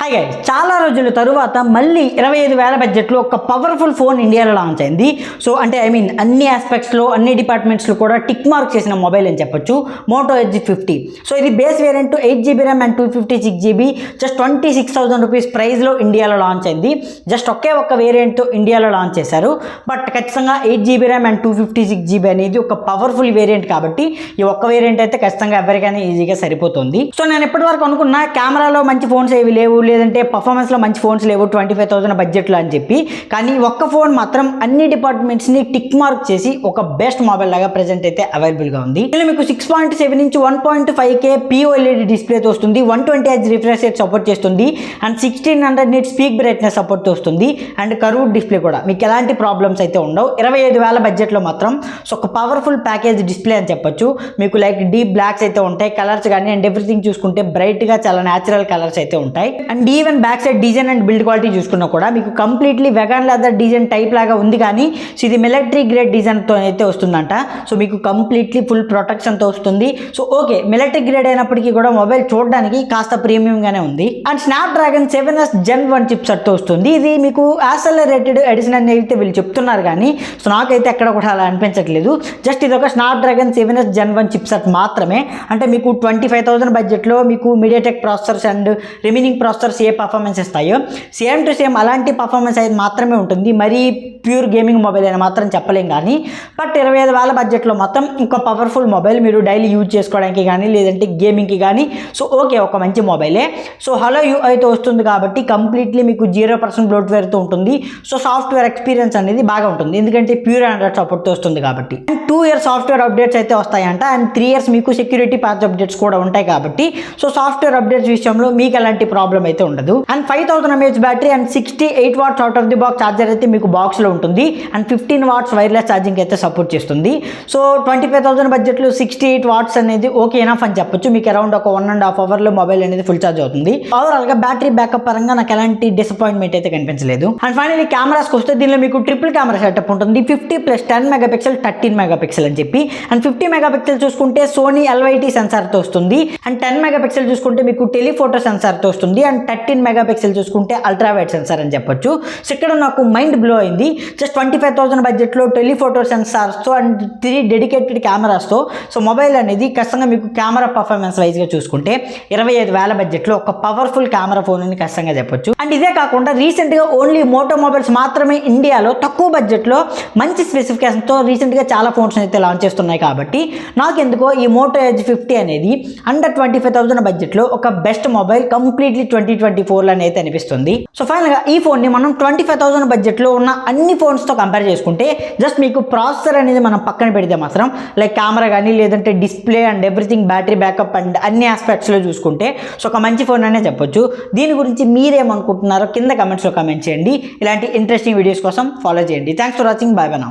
Hi guys, చాలా రోజుల తరువాత మళ్ళీ 25,000 బడ్జెట్లో ఒక పవర్ఫుల్ ఫోన్ ఇండియాలో లాంచ్ అయింది. సో అంటే అన్ని ఆస్పెక్ట్స్లో అన్ని డిపార్ట్మెంట్స్లో కూడా టిక్ మార్క్ చేసిన మొబైల్ అని చెప్పొచ్చు, మోటో ఎడ్జ్ 50. సో ఇది base variant 8GB RAM and 256GB, just 26,000 rupees ప్రైస్లో ఇండియాలో లాంచ్ అయింది. జస్ట్ ఒక్క వేరియంట్ ఇండియాలో లాంచ్ చేశారు. బట్ ఖచ్చితంగా 8GB ర్యామ్ అండ్ 256GB అనేది ఒక పవర్ఫుల్ వేరియంట్ కాబట్టి ఈ ఒక్క వేరియంట్ అయితే ఖచ్చితంగా ఎవరికైనా ఈజీగా సరిపోతుంది. సో నేను ఇప్పటివరకు అనుకున్నా కెమెరాలో మంచి ఫోన్స్ ఏవి లేవు, లేదంటే పర్ఫార్మెన్స్లో మంచి ఫోన్స్ లేవు 25,000 బడ్జెట్లో అని చెప్పి. కానీ ఒక్క ఫోన్ మాత్రం అన్ని డిపార్ట్మెంట్స్ని టిక్ మార్క్ చేసి ఒక బెస్ట్ మొబైల్ లాగా ప్రెజెంట్ అయితే అవైలబుల్గా ఉంది. ఇందులో మీకు 6.7 ఇంచ్ 1.5K POLED డిస్ప్లేతో వస్తుంది, 120Hz రిఫ్రెష్ రేట్ సపోర్ట్ చేస్తుంది and 1600 nits peak brightness support వస్తుంది అండ్ కర్వ్డ్ డిస్ప్లే కూడా. మీకు ఎలాంటి ప్రాబ్లమ్స్ అయితే ఉండవు 25,000 బడ్జెట్లో మాత్రం. సో ఒక పవర్ఫుల్ ప్యాకేజ్ డిస్ప్లే అని చెప్పొచ్చు. మీకు లైక్ డీప్ బ్లాక్స్ అయితే ఉంటాయి, కలర్స్ కానీ అండ్ ఎవ్రీథింగ్ చూసుకుంటే బ్రైట్గా చాలా న్యాచురల్ కలర్స్ అయితే ఉంటాయి. And even back side design and build quality చూసుకున్నా కూడా మీకు completely vegan leather design type లాగా ఉంది, కానీ సో ఇది మిలిటరీ గ్రేడ్ డిజైన్తో అయితే వస్తుందంట. సో మీకు కంప్లీట్లీ ఫుల్ ప్రొటెక్షన్తో వస్తుంది. సో ఓకే, మిలిటరీ గ్రేడ్ అయినప్పటికీ కూడా మొబైల్ చూడడానికి కాస్త ప్రీమియంగానే ఉంది. అండ్ స్నాప్డ్రాగన్ 7S Gen 1 చిప్సెట్తో వస్తుంది. ఇది మీకు యాక్సలరేటెడ్ ఎడిషన్ అని అయితే వీళ్ళు చెప్తున్నారు, కానీ సో నాకైతే ఎక్కడ కూడా అలా అనిపించట్లేదు. జస్ట్ ఇది ఒక స్నాప్డ్రాగన్ 7S Gen 1 చిప్సెట్ మాత్రమే. అంటే మీకు 25,000 బడ్జెట్లో మీకు MediaTek processors and remaining processors ఏ పర్ఫార్మెన్స్ ఇస్తాయో సేమ్ టు సేమ్ అలాంటి పర్ఫార్మెన్స్ అయితే మాత్రమే ఉంటుంది. మరీ ప్యూర్ గేమింగ్ మొబైల్ అని మాత్రం చెప్పలేం, కానీ బట్ 25,000 బడ్జెట్లో మొత్తం ఇంకో పవర్ఫుల్ మొబైల్ మీరు డైలీ యూజ్ చేసుకోవడానికి కానీ లేదంటే గేమింగ్కి కానీ సో ఓకే ఒక మంచి మొబైలే. సో హలో యూఐతో వస్తుంది కాబట్టి కంప్లీట్లీ మీకు 0% బ్లోట్వేర్తో ఉంటుంది. సో సాఫ్ట్వేర్ ఎక్స్పీరియన్స్ అనేది బాగా ఉంటుంది, ఎందుకంటే ప్యూర్ ఆండ్రాయిడ్ సపోర్ట్తో వస్తుంది కాబట్టి. అండ్ 2 years సాఫ్ట్వేర్ అప్డేట్స్ అయితే వస్తాయంట అండ్ 3 years మీకు సెక్యూరిటీ ప్యాచ్ అప్డేట్స్ కూడా ఉంటాయి కాబట్టి సో సాఫ్ట్వేర్ అప్డేట్స్ విషయంలో మీకు ఎలాంటి ప్రాబ్లం అయితే ఉండదు. And 5000 mAh battery and 68 watts out of the box charger అయితే మీకు బాక్స్లో ఉంటుంది అండ్ 15 watts వైర్లెస్ ఛార్జింగ్ అయితే సపోర్ట్ చేస్తుంది. సో 25,000 బడ్జెట్లో 68 watts అనేది ఓకే ఎనఫ్ అని చెప్పొచ్చు. మీకు అరౌండ్ ఒక 1.5 hourలో మొబైల్ అనేది ఫుల్ ఛార్జ్ అవుతుంది. ఓవరాల్గా బ్యాటరీ బ్యాకప్ పరంగా నాకు ఎలాంటి డిసప్పాయింట్మెంట్ అయితే కనిపించలేదు. అండ్ ఫైనల్లీ కెమెరాస్కి వస్తే దీనిలో మీకు ట్రిపుల్ కెమెరా సెటప్ ఉంటుంది, 50+10 మెగాపిక్సెల్ 13 మెగాపిక్సెల్ అని చెప్పి. అండ్ 50 మెగాపిక్సెల్ చూసుకుంటే సోనీ LYT సెన్సార్తో వస్తుంది అండ్ 10 మెగాపిక్సెల్ చూసుకుంటే మీకు టెలిఫోటో సెన్సార్తో వస్తుంది అండ్ 13 మెగాపిక్సెల్ చూసుకుంటే అల్ట్రా వైడ్ సెన్సార్ అని చెప్పొచ్చు. సో ఇక్కడ నాకు మైండ్ బ్లో అయింది. జస్ట్ 25,000 బడ్జెట్లో టెలిఫోటో సెన్సార్స్తో అండ్ 3 డెడికేటెడ్ కెమెరాస్తో సో మొబైల్ అనేది ఖచ్చితంగా మీకు కెమెరా పర్ఫార్మెన్స్ వైజ్గా చూసుకుంటే 25,000 బడ్జెట్లో ఒక పవర్ఫుల్ కెమెరా ఫోన్ అని ఖచ్చితంగా చెప్పొచ్చు. అండ్ ఇదే కాకుండా రీసెంట్గా ఓన్లీ మోటో మొబైల్స్ మాత్రమే ఇండియాలో తక్కువ బడ్జెట్లో మంచి స్పెసిఫికేషన్తో రీసెంట్గా చాలా ఫోన్స్ అయితే లాంచ్ చేస్తున్నాయి కాబట్టి నాకెందుకో ఈ మోటో ఎడ్జ్ 50 అనేది అండర్ 25,000 బడ్జెట్లో ఒక బెస్ట్ మొబైల్ కంప్లీట్లీ 2024లో అయితే అనిపిస్తుంది. సో ఫైనల్గా ఈ ఫోన్ని మనం 25,000 బడ్జెట్లో ఉన్న అన్ని ఫోన్స్తో కంపేర్ చేసుకుంటే జస్ట్ మీకు ప్రాసెసర్ అనేది మనం పక్కన పెడితే మాత్రం లైక్ కెమెరా కానీ లేదంటే display and everything battery backup and అన్ని ఆస్పెక్ట్స్లో చూసుకుంటే సో ఒక మంచి ఫోన్ అనే చెప్పొచ్చు. దీని గురించి మీరేమనుకుంటున్నారో కింద కమెంట్స్లో కమెంట్ చేయండి. ఇలాంటి ఇంట్రెస్టింగ్ వీడియోస్ కోసం ఫాలో చేయండి. Thanks for watching. By by now.